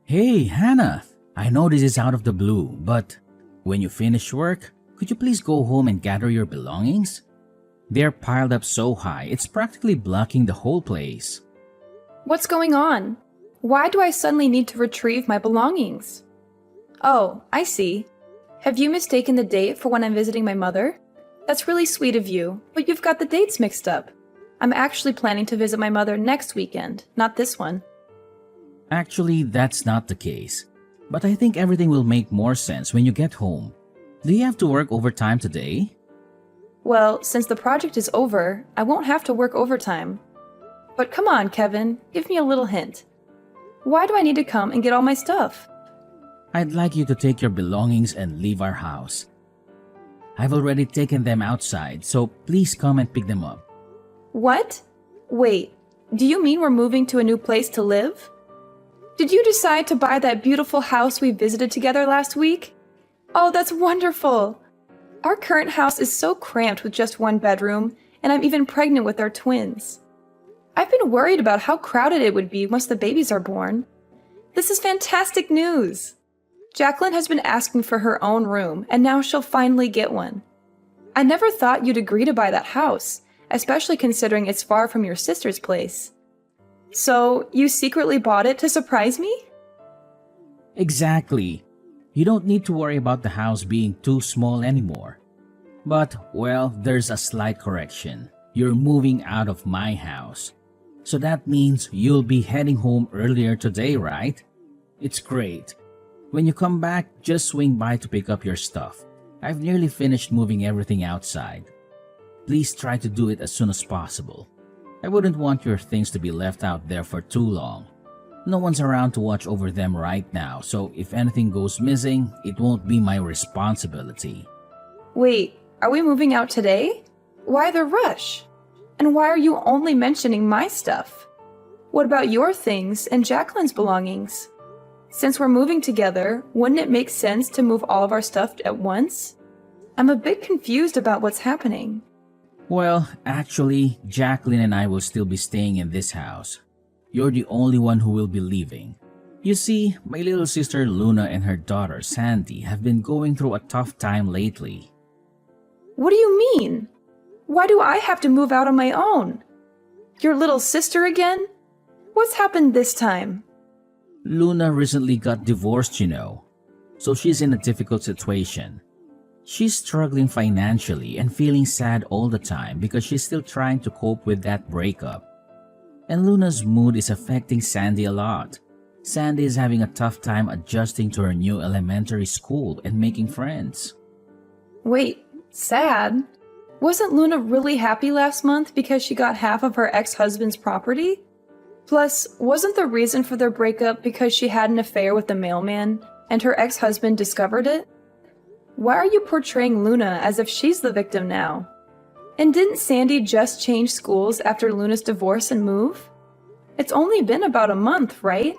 Hey, Hannah. I know this is out of the blue, but when you finish work, could you please go home and gather your belongings? They're piled up so high, it's practically blocking the whole place. What's going on? Why do I suddenly need to retrieve my belongings? Oh, I see. Have you mistaken the date for when I'm visiting my mother? That's really sweet of you, but you've got the dates mixed up. I'm actually planning to visit my mother next weekend, not this one. Actually, that's not the case. But I think everything will make more sense when you get home. Do you have to work overtime today? Well, since the project is over, I won't have to work overtime. But come on, Kevin, give me a little hint. Why do I need to come and get all my stuff? I'd like you to take your belongings and leave our house. I've already taken them outside, so please come and pick them up. What? Wait, do you mean we're moving to a new place to live? Did you decide to buy that beautiful house we visited together last week? Oh, that's wonderful! Our current house is so cramped with just one bedroom, and I'm even pregnant with our twins. I've been worried about how crowded it would be once the babies are born. This is fantastic news! Jacqueline has been asking for her own room, and now she'll finally get one. I never thought you'd agree to buy that house, especially considering it's far from your sister's place. So, you secretly bought it to surprise me? Exactly. You don't need to worry about the house being too small anymore. But, well, there's a slight correction. You're moving out of my house. So that means you'll be heading home earlier today, right? It's great. When you come back, just swing by to pick up your stuff. I've nearly finished moving everything outside. Please try to do it as soon as possible. I wouldn't want your things to be left out there for too long. No one's around to watch over them right now, so if anything goes missing, it won't be my responsibility. Wait, are we moving out today? Why the rush? And why are you only mentioning my stuff? What about your things and Jacqueline's belongings? Since we're moving together, wouldn't it make sense to move all of our stuff at once? I'm a bit confused about what's happening. Well, actually, Jacqueline and I will still be staying in this house. You're the only one who will be leaving. You see, my little sister Luna and her daughter Sandy have been going through a tough time lately. What do you mean? Why do I have to move out on my own? Your little sister again? What's happened this time? Luna recently got divorced, so she's in a difficult situation. She's struggling financially and feeling sad all the time because she's still trying to cope with that breakup. And Luna's mood is affecting Sandy a lot. Sandy is having a tough time adjusting to her new elementary school and making friends. Wait, sad? Wasn't Luna really happy last month because she got half of her ex-husband's property? Plus, wasn't the reason for their breakup because she had an affair with the mailman and her ex-husband discovered it? Why are you portraying Luna as if she's the victim now? And didn't Sandy just change schools after Luna's divorce and move? It's only been about a month, right?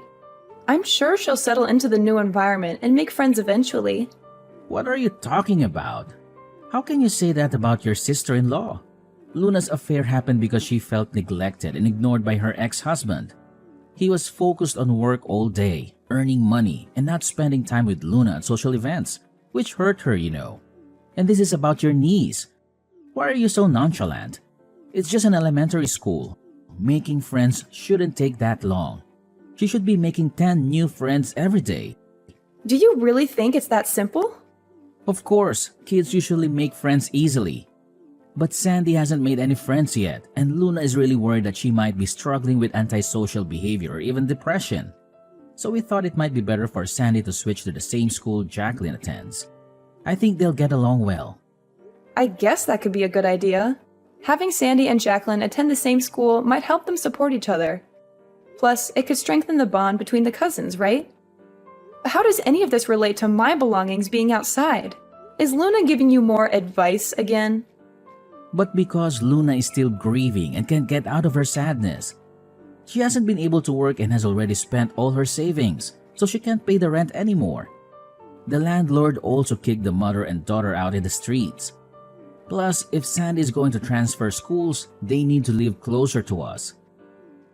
I'm sure she'll settle into the new environment and make friends eventually. What are you talking about? How can you say that about your sister-in-law? Luna's affair happened because she felt neglected and ignored by her ex-husband. He was focused on work all day, earning money, and not spending time with Luna at social events, which hurt her, And this is about your niece. Why are you so nonchalant? It's just an elementary school. Making friends shouldn't take that long. She should be making 10 new friends every day. Do you really think it's that simple? Of course, kids usually make friends easily. But Sandy hasn't made any friends yet, and Luna is really worried that she might be struggling with antisocial behavior or even depression. So we thought it might be better for Sandy to switch to the same school Jacqueline attends. I think they'll get along well. I guess that could be a good idea. Having Sandy and Jacqueline attend the same school might help them support each other. Plus, it could strengthen the bond between the cousins, right? How does any of this relate to my belongings being outside? Is Luna giving you more advice again? But because Luna is still grieving and can't get out of her sadness. She hasn't been able to work and has already spent all her savings, so she can't pay the rent anymore. The landlord also kicked the mother and daughter out in the streets. Plus, if Sandy is going to transfer schools, they need to live closer to us.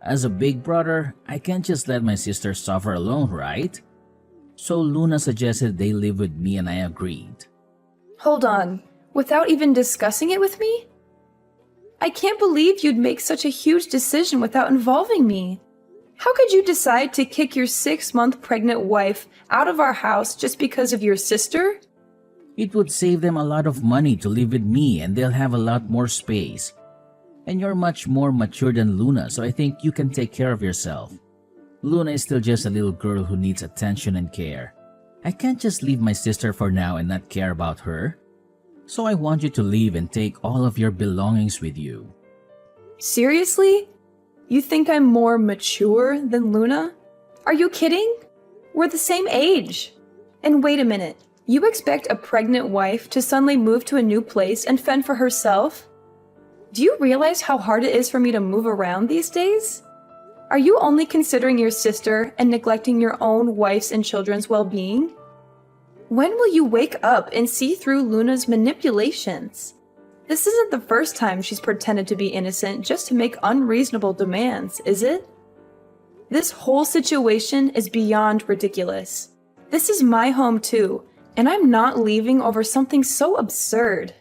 As a big brother, I can't just let my sister suffer alone, right? So Luna suggested they live with me and I agreed. Hold on. Without even discussing it with me? I can't believe you'd make such a huge decision without involving me. How could you decide to kick your 6-month pregnant wife out of our house just because of your sister? It would save them a lot of money to live with me and they'll have a lot more space. And you're much more mature than Luna, so I think you can take care of yourself. Luna is still just a little girl who needs attention and care. I can't just leave my sister for now and not care about her. So I want you to leave and take all of your belongings with you. Seriously? You think I'm more mature than Luna? Are you kidding? We're the same age. And wait a minute, you expect a pregnant wife to suddenly move to a new place and fend for herself? Do you realize how hard it is for me to move around these days? Are you only considering your sister and neglecting your own wife's and children's well-being? When will you wake up and see through Luna's manipulations? This isn't the first time she's pretended to be innocent just to make unreasonable demands, is it? This whole situation is beyond ridiculous. This is my home too, and I'm not leaving over something so absurd.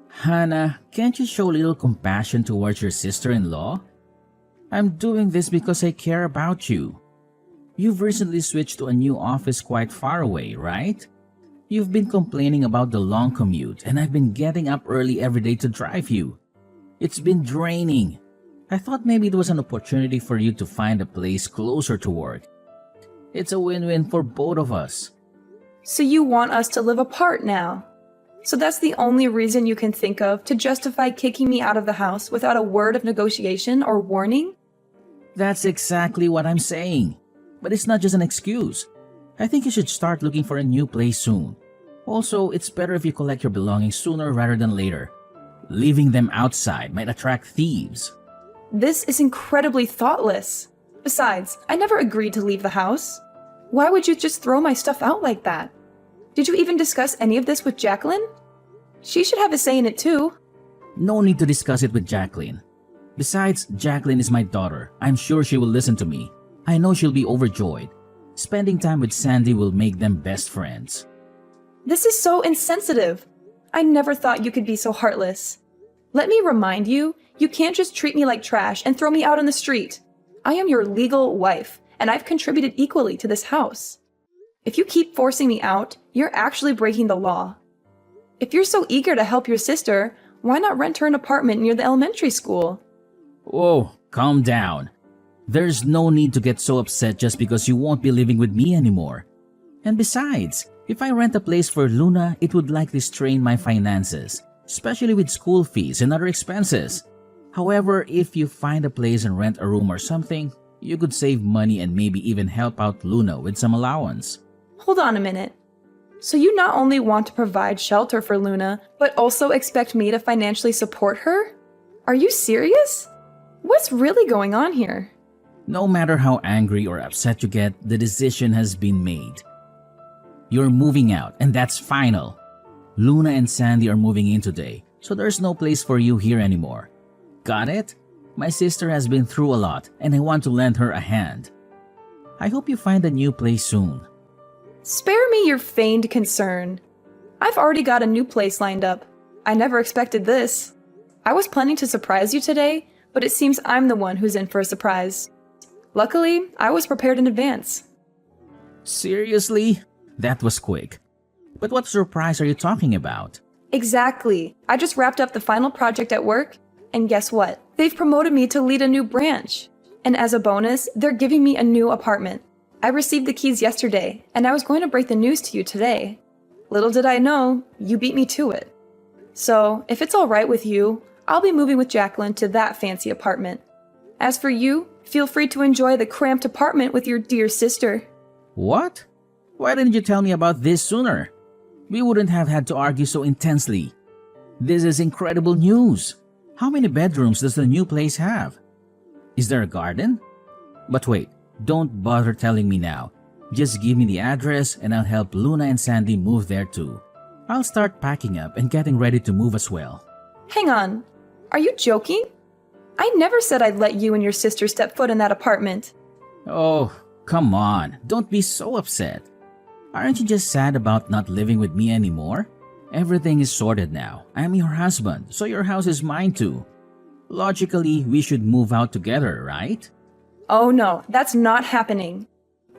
Hannah, can't you show a little compassion towards your sister-in-law? I'm doing this because I care about you. You've recently switched to a new office quite far away, right? You've been complaining about the long commute, and I've been getting up early every day to drive you. It's been draining. I thought maybe it was an opportunity for you to find a place closer to work. It's a win-win for both of us. So you want us to live apart now? So that's the only reason you can think of to justify kicking me out of the house without a word of negotiation or warning? That's exactly what I'm saying. But it's not just an excuse. I think you should start looking for a new place soon. Also, it's better if you collect your belongings sooner rather than later. Leaving them outside might attract thieves. This is incredibly thoughtless. Besides, I never agreed to leave the house. Why would you just throw my stuff out like that? Did you even discuss any of this with Jacqueline? She should have a say in it too. No need to discuss it with Jacqueline. Besides, Jacqueline is my daughter. I'm sure she will listen to me. I know she'll be overjoyed. Spending time with Sandy will make them best friends. This is so insensitive. I never thought you could be so heartless. Let me remind you, you can't just treat me like trash and throw me out on the street. I am your legal wife, and I've contributed equally to this house. If you keep forcing me out, you're actually breaking the law. If you're so eager to help your sister, why not rent her an apartment near the elementary school? Whoa, calm down. There's no need to get so upset just because you won't be living with me anymore. And besides, if I rent a place for Luna, it would likely strain my finances, especially with school fees and other expenses. However, if you find a place and rent a room or something, you could save money and maybe even help out Luna with some allowance. Hold on a minute. So you not only want to provide shelter for Luna, but also expect me to financially support her? Are you serious? What's really going on here? No matter how angry or upset you get, the decision has been made. You're moving out, and that's final. Luna and Sandy are moving in today, so there's no place for you here anymore. Got it? My sister has been through a lot, and I want to lend her a hand. I hope you find a new place soon. Spare me your feigned concern. I've already got a new place lined up. I never expected this. I was planning to surprise you today, but it seems I'm the one who's in for a surprise. Luckily, I was prepared in advance. Seriously? That was quick. But what surprise are you talking about? Exactly. I just wrapped up the final project at work, and guess what? They've promoted me to lead a new branch. And as a bonus, they're giving me a new apartment. I received the keys yesterday, and I was going to break the news to you today. Little did I know, you beat me to it. So, if it's alright with you, I'll be moving with Jacqueline to that fancy apartment. As for you, feel free to enjoy the cramped apartment with your dear sister. What? Why didn't you tell me about this sooner? We wouldn't have had to argue so intensely. This is incredible news. How many bedrooms does the new place have? Is there a garden? But wait, don't bother telling me now. Just give me the address and I'll help Luna and Sandy move there too. I'll start packing up and getting ready to move as well. Hang on. Are you joking? I never said I'd let you and your sister step foot in that apartment. Oh, come on. Don't be so upset. Aren't you just sad about not living with me anymore? Everything is sorted now. I'm your husband, so your house is mine too. Logically, we should move out together, right? Oh no, that's not happening.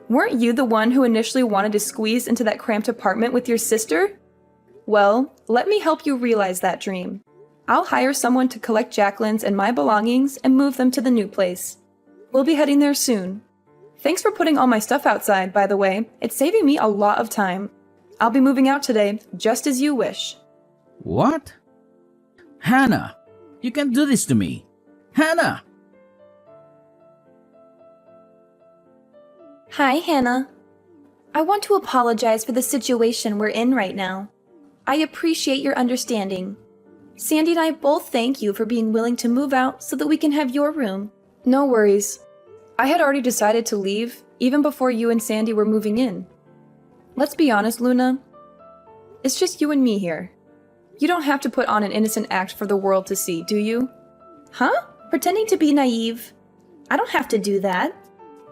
Weren't you the one who initially wanted to squeeze into that cramped apartment with your sister? Well, let me help you realize that dream. I'll hire someone to collect Jacqueline's and my belongings and move them to the new place. We'll be heading there soon. Thanks for putting all my stuff outside, by the way. It's saving me a lot of time. I'll be moving out today, just as you wish. What? Hannah, you can't do this to me. Hannah! Hi, Hannah. I want to apologize for the situation we're in right now. I appreciate your understanding. Sandy and I both thank you for being willing to move out so that we can have your room. No worries. I had already decided to leave, even before you and Sandy were moving in. Let's be honest, Luna. It's just you and me here. You don't have to put on an innocent act for the world to see, do you? Huh? Pretending to be naive? I don't have to do that.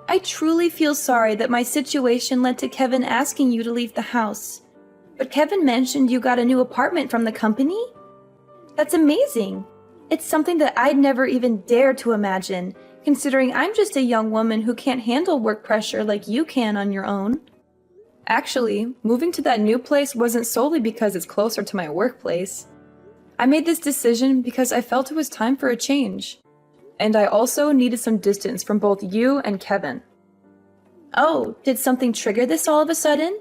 I truly feel sorry that my situation led to Kevin asking you to leave the house. But Kevin mentioned you got a new apartment from the company? That's amazing. It's something that I'd never even dared to imagine, considering I'm just a young woman who can't handle work pressure like you can on your own. Actually, moving to that new place wasn't solely because it's closer to my workplace. I made this decision because I felt it was time for a change. And I also needed some distance from both you and Kevin. Oh, did something trigger this all of a sudden?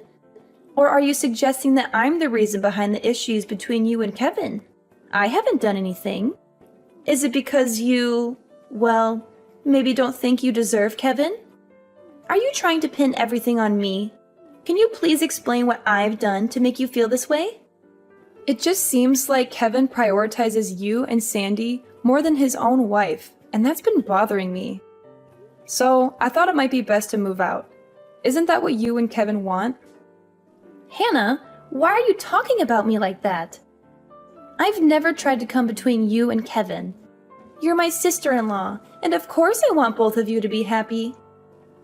Or are you suggesting that I'm the reason behind the issues between you and Kevin? I haven't done anything. Is it because you, well, maybe don't think you deserve Kevin? Are you trying to pin everything on me? Can you please explain what I've done to make you feel this way? It just seems like Kevin prioritizes you and Sandy more than his own wife, and that's been bothering me. So I thought it might be best to move out. Isn't that what you and Kevin want? Hannah, why are you talking about me like that? I've never tried to come between you and Kevin. You're my sister-in-law, and of course I want both of you to be happy.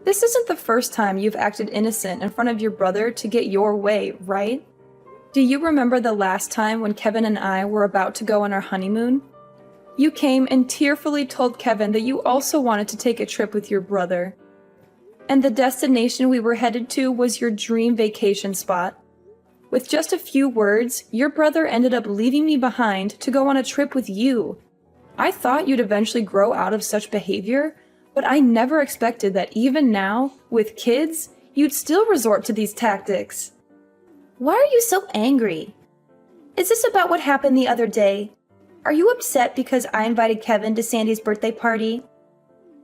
This isn't the first time you've acted innocent in front of your brother to get your way, right? Do you remember the last time when Kevin and I were about to go on our honeymoon? You came and tearfully told Kevin that you also wanted to take a trip with your brother. And the destination we were headed to was your dream vacation spot. With just a few words, your brother ended up leaving me behind to go on a trip with you. I thought you'd eventually grow out of such behavior, but I never expected that even now, with kids, you'd still resort to these tactics. Why are you so angry? Is this about what happened the other day? Are you upset because I invited Kevin to Sandy's birthday party?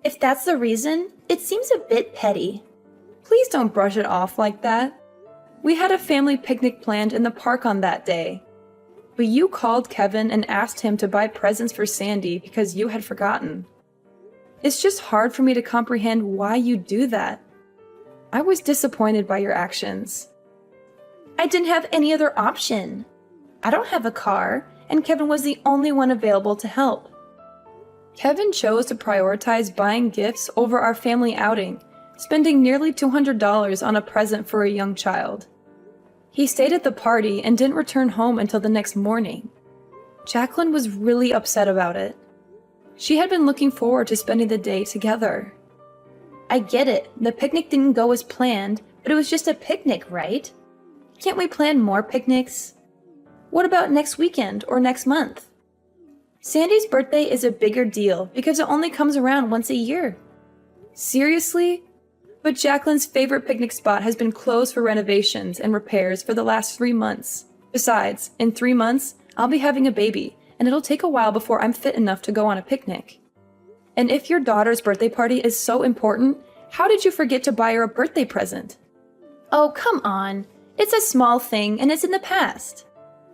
If that's the reason, it seems a bit petty. Please don't brush it off like that. We had a family picnic planned in the park on that day. But you called Kevin and asked him to buy presents for Sandy because you had forgotten. It's just hard for me to comprehend why you do that. I was disappointed by your actions. I didn't have any other option. I don't have a car, and Kevin was the only one available to help. Kevin chose to prioritize buying gifts over our family outing, spending nearly $200 on a present for a young child. He stayed at the party and didn't return home until the next morning. Jacqueline was really upset about it. She had been looking forward to spending the day together. I get it, the picnic didn't go as planned, but it was just a picnic, right? Can't we plan more picnics? What about next weekend or next month? Sandy's birthday is a bigger deal because it only comes around once a year. Seriously? But Jacqueline's favorite picnic spot has been closed for renovations and repairs for the last 3 months. Besides, in 3 months, I'll be having a baby, and it'll take a while before I'm fit enough to go on a picnic. And if your daughter's birthday party is so important, how did you forget to buy her a birthday present? Oh, come on. It's a small thing, and it's in the past.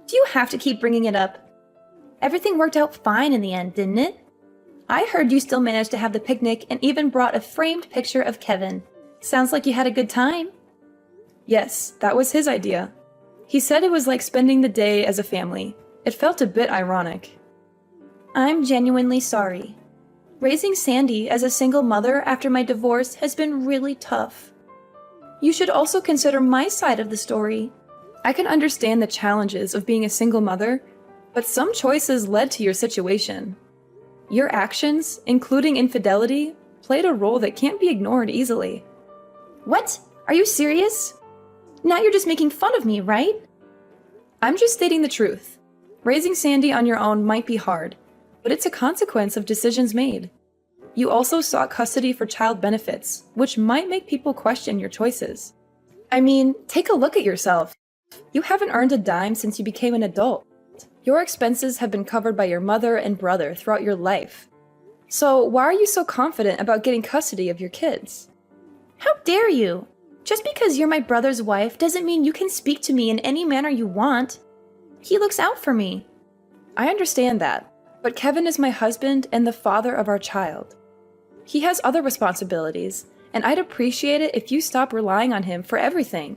Do you have to keep bringing it up? Everything worked out fine in the end, didn't it? I heard you still managed to have the picnic and even brought a framed picture of Kevin. Sounds like you had a good time. Yes, that was his idea. He said it was like spending the day as a family. It felt a bit ironic. I'm genuinely sorry. Raising Sandy as a single mother after my divorce has been really tough. You should also consider my side of the story. I can understand the challenges of being a single mother, but some choices led to your situation. Your actions, including infidelity, played a role that can't be ignored easily. What? Are you serious? Now you're just making fun of me, right? I'm just stating the truth. Raising Sandy on your own might be hard, but it's a consequence of decisions made. You also sought custody for child benefits, which might make people question your choices. I mean, take a look at yourself. You haven't earned a dime since you became an adult. Your expenses have been covered by your mother and brother throughout your life. So why are you so confident about getting custody of your kids? How dare you? Just because you're my brother's wife doesn't mean you can speak to me in any manner you want. He looks out for me. I understand that, but Kevin is my husband and the father of our child. He has other responsibilities, and I'd appreciate it if you stop relying on him for everything.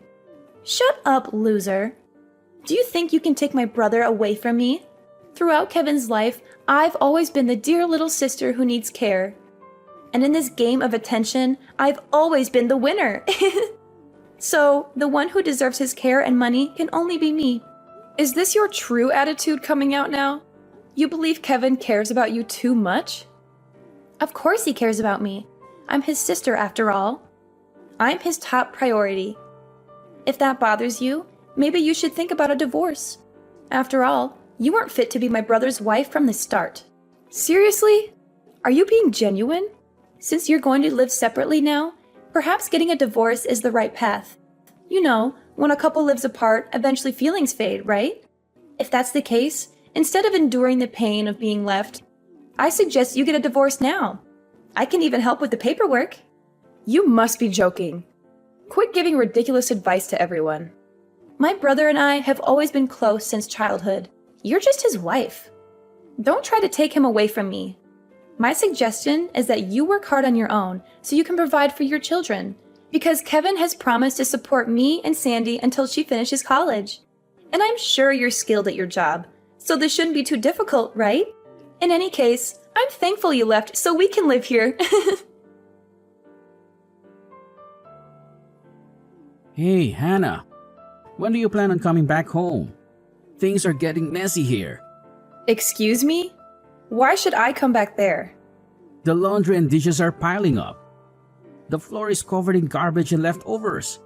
Shut up, loser. Do you think you can take my brother away from me? Throughout Kevin's life, I've always been the dear little sister who needs care. And in this game of attention, I've always been the winner. So, the one who deserves his care and money can only be me. Is this your true attitude coming out now? You believe Kevin cares about you too much? Of course he cares about me. I'm his sister after all. I'm his top priority. If that bothers you, maybe you should think about a divorce. After all, you weren't fit to be my brother's wife from the start. Seriously? Are you being genuine? Since you're going to live separately now, perhaps getting a divorce is the right path. You know, when a couple lives apart, eventually feelings fade, right? If that's the case, instead of enduring the pain of being left, I suggest you get a divorce now. I can even help with the paperwork. You must be joking. Quit giving ridiculous advice to everyone. My brother and I have always been close since childhood. You're just his wife. Don't try to take him away from me. My suggestion is that you work hard on your own so you can provide for your children, because Kevin has promised to support me and Sandy until she finishes college. And I'm sure you're skilled at your job, so this shouldn't be too difficult, right? In any case, I'm thankful you left so we can live here. Hey, Hannah. When do you plan on coming back home? Things are getting messy here. Excuse me? Why should I come back there? The laundry and dishes are piling up. The floor is covered in garbage and leftovers.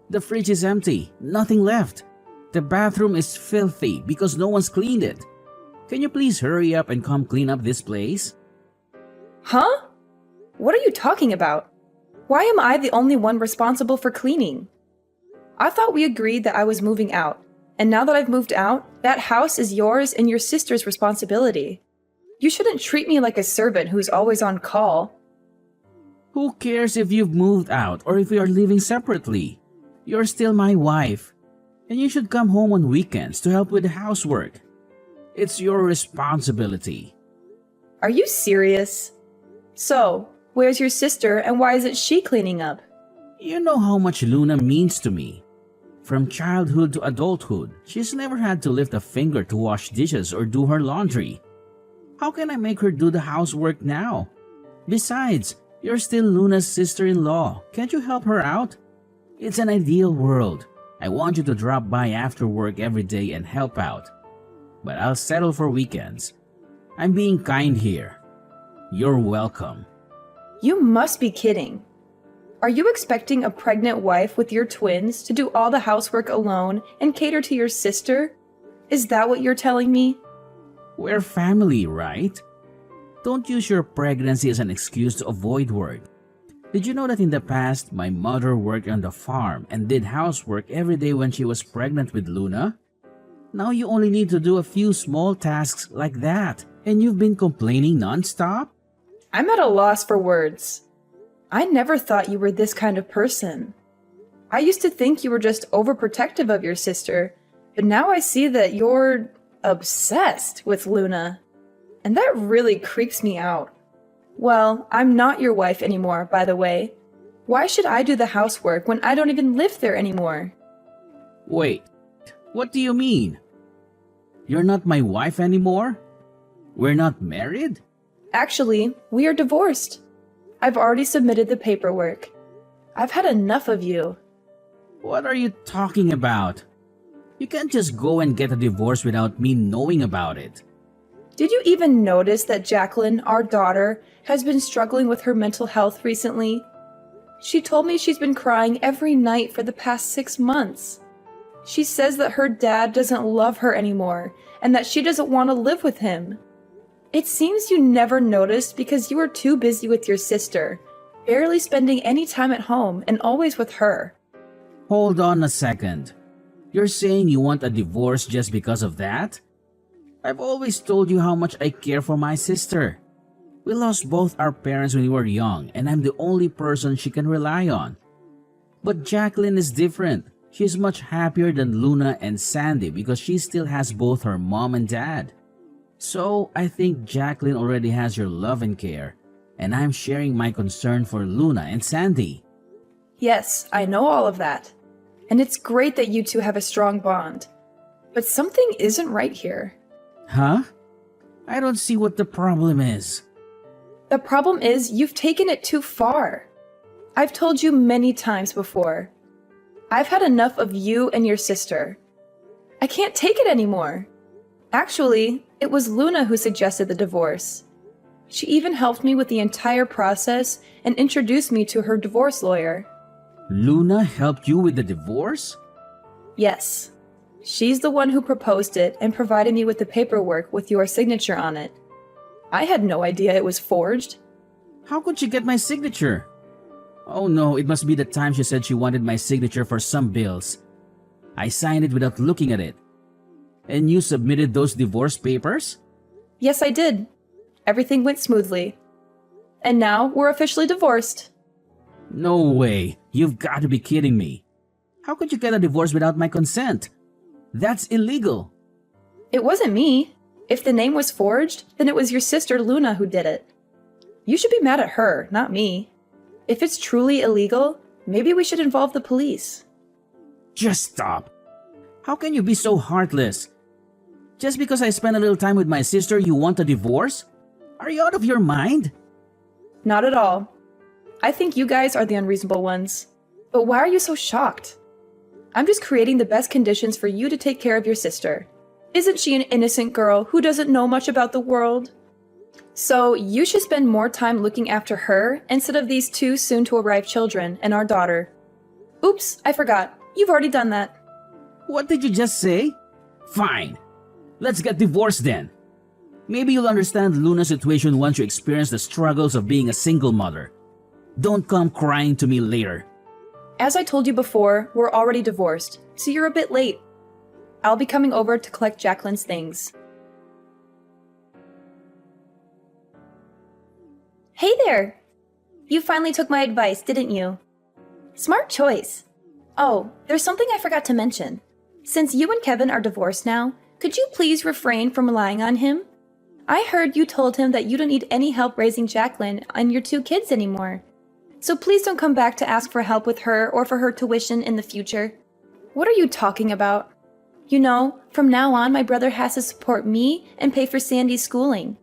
The fridge is empty, nothing left. The bathroom is filthy because no one's cleaned it. Can you please hurry up and come clean up this place? Huh? What are you talking about? Why am I the only one responsible for cleaning? I thought we agreed that I was moving out, and now that I've moved out, that house is yours and your sister's responsibility. You shouldn't treat me like a servant who's always on call. Who cares if you've moved out or if we are living separately? You're still my wife, and you should come home on weekends to help with the housework. It's your responsibility. Are you serious? So, where's your sister and why isn't she cleaning up? You know how much Luna means to me. From childhood to adulthood, she's never had to lift a finger to wash dishes or do her laundry. How can I make her do the housework now? Besides, you're still Luna's sister-in-law. Can't you help her out? It's an ideal world. I want you to drop by after work every day and help out. But I'll settle for weekends. I'm being kind here. You're welcome. You must be kidding. Are you expecting a pregnant wife with your twins to do all the housework alone and cater to your sister? Is that what you're telling me? We're family, right? Don't use your pregnancy as an excuse to avoid work. Did you know that in the past, my mother worked on the farm and did housework every day when she was pregnant with Luna? Now you only need to do a few small tasks like that, and you've been complaining nonstop? I'm at a loss for words. I never thought you were this kind of person. I used to think you were just overprotective of your sister, but now I see that you're obsessed with Luna. And that really creeps me out. Well, I'm not your wife anymore, by the way. Why should I do the housework when I don't even live there anymore? Wait, what do you mean? You're not my wife anymore? We're not married? Actually, we are divorced. I've already submitted the paperwork. I've had enough of you. What are you talking about? You can't just go and get a divorce without me knowing about it. Did you even notice that Jacqueline, our daughter, has been struggling with her mental health recently? She told me she's been crying every night for the past 6 months. She says that her dad doesn't love her anymore and that she doesn't want to live with him. It seems you never noticed because you were too busy with your sister, barely spending any time at home and always with her. Hold on a second. You're saying you want a divorce just because of that? I've always told you how much I care for my sister. We lost both our parents when we were young, and I'm the only person she can rely on. But Jacqueline is different. She's much happier than Luna and Sandy because she still has both her mom and dad. So I think Jacqueline already has your love and care, and I'm sharing my concern for Luna and Sandy. Yes, I know all of that. And it's great that you two have a strong bond. But something isn't right here. Huh? I don't see what the problem is. The problem is you've taken it too far. I've told you many times before. I've had enough of you and your sister. I can't take it anymore. Actually, it was Luna who suggested the divorce. She even helped me with the entire process and introduced me to her divorce lawyer. Luna helped you with the divorce? Yes. She's the one who proposed it and provided me with the paperwork with your signature on it. I had no idea it was forged. How could she get my signature? Oh no, it must be the time she said she wanted my signature for some bills. I signed it without looking at it. And you submitted those divorce papers? Yes, I did. Everything went smoothly. And now we're officially divorced. No way. You've got to be kidding me. How could you get a divorce without my consent? That's illegal. It wasn't me. If the name was forged, then it was your sister Luna who did it. You should be mad at her, not me. If it's truly illegal, maybe we should involve the police. Just stop. How can you be so heartless? Just because I spent a little time with my sister, you want a divorce? Are you out of your mind? Not at all. I think you guys are the unreasonable ones. But why are you so shocked? I'm just creating the best conditions for you to take care of your sister. Isn't she an innocent girl who doesn't know much about the world? So you should spend more time looking after her instead of these two soon-to-arrive children and our daughter. Oops, I forgot. You've already done that. What did you just say? Fine. Let's get divorced then. Maybe you'll understand Luna's situation once you experience the struggles of being a single mother. Don't come crying to me later. As I told you before, we're already divorced, so you're a bit late. I'll be coming over to collect Jacqueline's things. Hey there! You finally took my advice, didn't you? Smart choice. Oh, there's something I forgot to mention. Since you and Kevin are divorced now, could you please refrain from relying on him? I heard you told him that you don't need any help raising Jacqueline and your 2 kids anymore. So please don't come back to ask for help with her or for her tuition in the future. What are you talking about? You know, from now on my brother has to support me and pay for Sandy's schooling.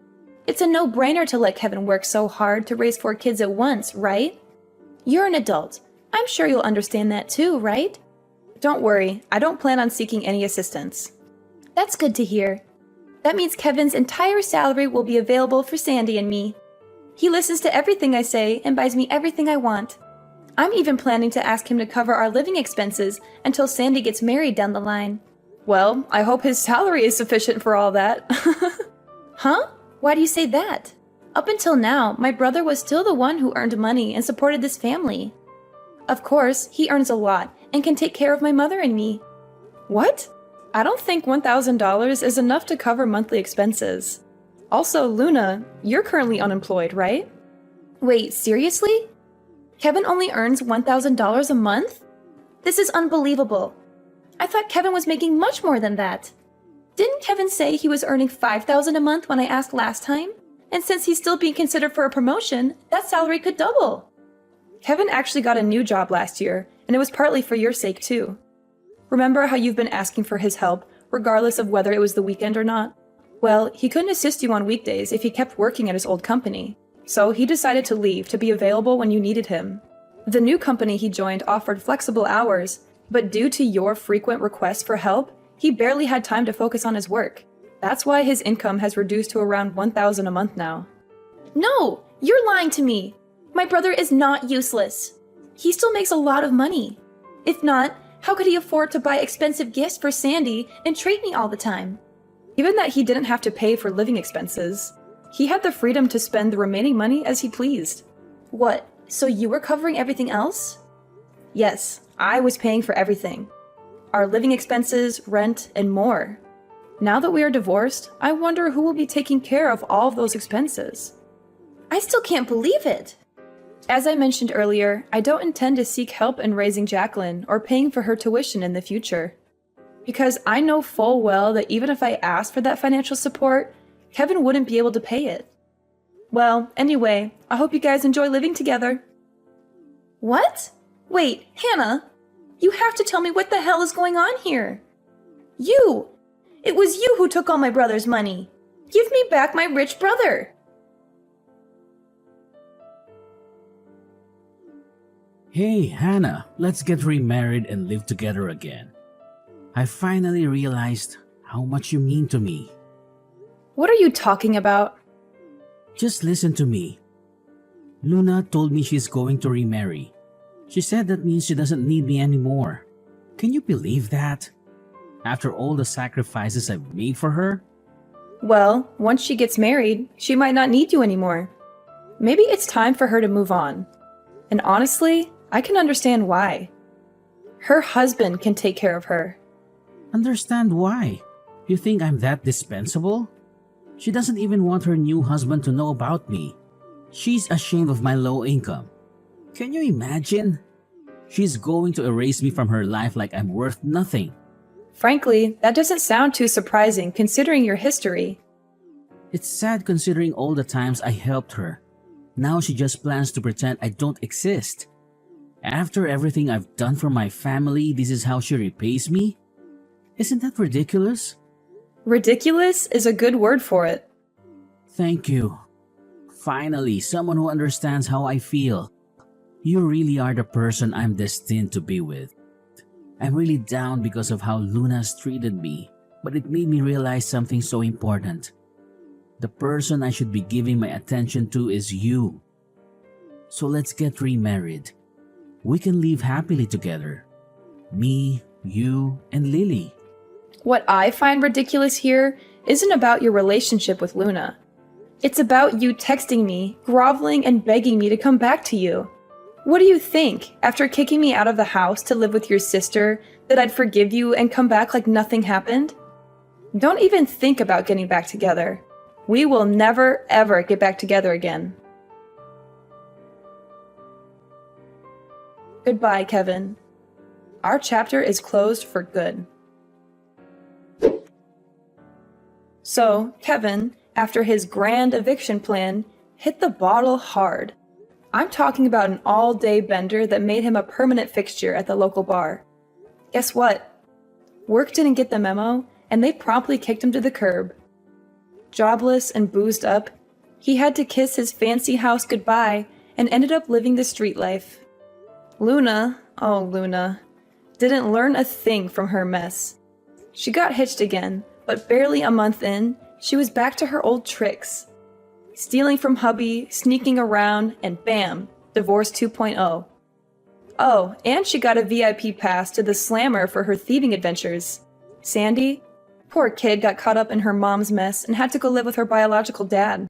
It's a no-brainer to let Kevin work so hard to raise 4 kids at once, right? You're an adult. I'm sure you'll understand that too, right? Don't worry, I don't plan on seeking any assistance. That's good to hear. That means Kevin's entire salary will be available for Sandy and me. He listens to everything I say and buys me everything I want. I'm even planning to ask him to cover our living expenses until Sandy gets married down the line. Well, I hope his salary is sufficient for all that. Huh? Why do you say that? Up until now, my brother was still the one who earned money and supported this family. Of course, he earns a lot and can take care of my mother and me. What? I don't think $1,000 is enough to cover monthly expenses. Also, Luna, you're currently unemployed, right? Wait, seriously? Kevin only earns $1,000 a month? This is unbelievable. I thought Kevin was making much more than that. Didn't Kevin say he was earning $5,000 a month when I asked last time? And since he's still being considered for a promotion, that salary could double. Kevin actually got a new job last year, and it was partly for your sake too. Remember how you've been asking for his help, regardless of whether it was the weekend or not? Well, he couldn't assist you on weekdays if he kept working at his old company, so he decided to leave to be available when you needed him. The new company he joined offered flexible hours, but due to your frequent requests for help, he barely had time to focus on his work. That's why his income has reduced to around $1,000 a month now. No, you're lying to me. My brother is not useless. He still makes a lot of money. If not, how could he afford to buy expensive gifts for Sandy and treat me all the time? Given that he didn't have to pay for living expenses, he had the freedom to spend the remaining money as he pleased. What, so you were covering everything else? Yes, I was paying for everything. Our living expenses, rent, and more. Now that we are divorced, I wonder who will be taking care of all of those expenses. I still can't believe it! As I mentioned earlier, I don't intend to seek help in raising Jacqueline or paying for her tuition in the future. Because I know full well that even if I asked for that financial support, Kevin wouldn't be able to pay it. Well, anyway, I hope you guys enjoy living together. What? Wait, Hannah! You have to tell me what the hell is going on here! You! It was you who took all my brother's money! Give me back my rich brother! Hey, Hannah, let's get remarried and live together again. I finally realized how much you mean to me. What are you talking about? Just listen to me. Luna told me she's going to remarry. She said that means she doesn't need me anymore. Can you believe that? After all the sacrifices I've made for her? Well, once she gets married, she might not need you anymore. Maybe it's time for her to move on. And honestly, I can understand why. Her husband can take care of her. Understand why? You think I'm that dispensable? She doesn't even want her new husband to know about me. She's ashamed of my low income. Can you imagine? She's going to erase me from her life like I'm worth nothing. Frankly, that doesn't sound too surprising considering your history. It's sad considering all the times I helped her. Now she just plans to pretend I don't exist. After everything I've done for my family, this is how she repays me? Isn't that ridiculous? Ridiculous is a good word for it. Thank you. Finally, someone who understands how I feel. You really are the person I'm destined to be with. I'm really down because of how Luna's treated me, but it made me realize something so important. The person I should be giving my attention to is you. So let's get remarried. We can live happily together. Me, you, and Lily. What I find ridiculous here isn't about your relationship with Luna. It's about you texting me, groveling, and begging me to come back to you. What do you think, after kicking me out of the house to live with your sister, that I'd forgive you and come back like nothing happened? Don't even think about getting back together. We will never, ever get back together again. Goodbye, Kevin. Our chapter is closed for good. So, Kevin, after his grand eviction plan, hit the bottle hard. I'm talking about an all-day bender that made him a permanent fixture at the local bar. Guess what? Work didn't get the memo, and they promptly kicked him to the curb. Jobless and boozed up, he had to kiss his fancy house goodbye and ended up living the street life. Luna, oh Luna, didn't learn a thing from her mess. She got hitched again, but barely a month in, she was back to her old tricks. Stealing from hubby, sneaking around, and bam, divorce 2.0. Oh, and she got a VIP pass to the Slammer for her thieving adventures. Sandy, poor kid, got caught up in her mom's mess and had to go live with her biological dad.